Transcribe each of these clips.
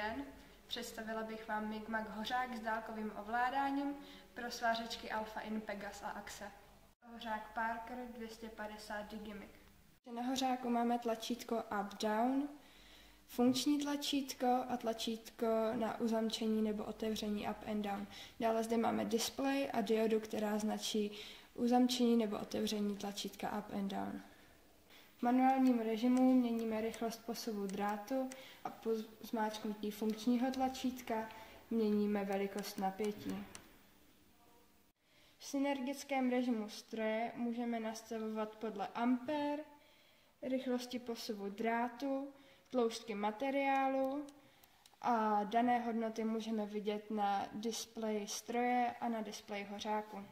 den, představila bych vám MIG-MAG hořák s dálkovým ovládáním pro svářečky Alpha In, Pegas a Axe. Hořák Parker 250 Digimig. Na hořáku máme tlačítko Up-Down, funkční tlačítko a tlačítko na uzamčení nebo otevření Up and Down. Dále zde máme displej a diodu, která značí uzamčení nebo otevření tlačítka Up and Down. V manuálním režimu měníme rychlost posuvu drátu a po zmáčknutí funkčního tlačítka měníme velikost napětí. V synergickém režimu stroje můžeme nastavovat podle ampér, rychlosti posuvu drátu, tloušťky materiálu a dané hodnoty můžeme vidět na displeji stroje a na displeji hořáku.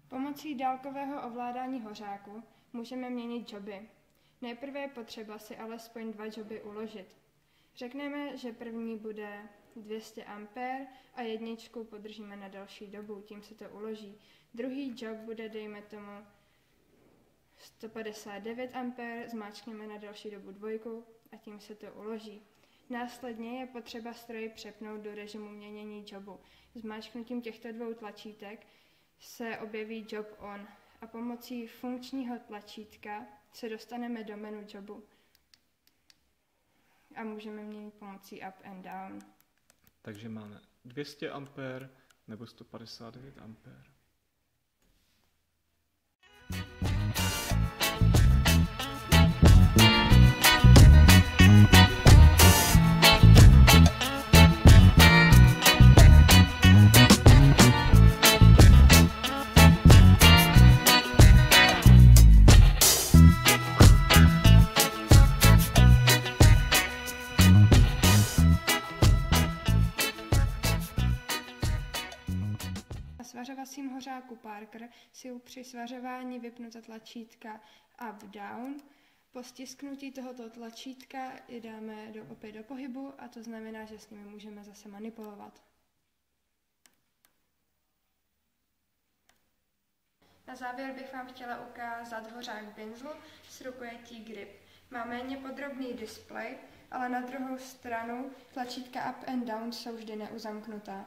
Pomocí dálkového ovládání hořáku můžeme měnit joby. Nejprve je potřeba si alespoň 2 joby uložit. Řekneme, že první bude 200 A a jedničku podržíme na další dobu, tím se to uloží. Druhý job bude, dejme tomu, 159 A, zmáčkneme na další dobu 2 a tím se to uloží. Následně je potřeba stroj přepnout do režimu měnění jobu. Zmáčknutím těchto 2 tlačítek se objeví job on a pomocí funkčního tlačítka se dostaneme do menu jobu a můžeme měnit pomocí up and down. Takže máme 200 A nebo 159 A. Na svařovacím hořáku Parker si při svařování vypnuta tlačítka Up-Down. Po stisknutí tohoto tlačítka je dáme opět do pohybu a to znamená, že s nimi můžeme zase manipulovat. Na závěr bych vám chtěla ukázat hořák Binzl s rukojetí grip. Má méně podrobný displej, ale na druhou stranu tlačítka Up and Down jsou vždy neuzamknutá.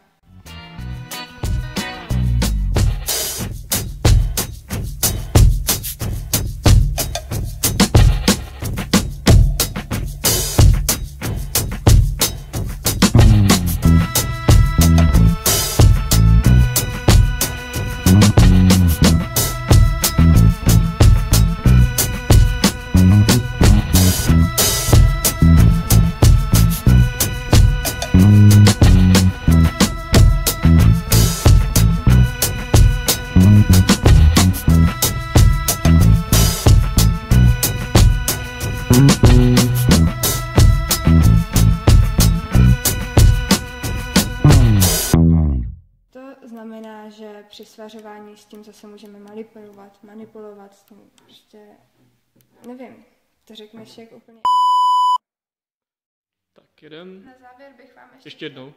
To znamená, že při svařování s tím zase můžeme manipulovat s tím prostě, nevím, to řekneš jak úplně. Tak jedem. Na závěr bych vám Ještě jednou.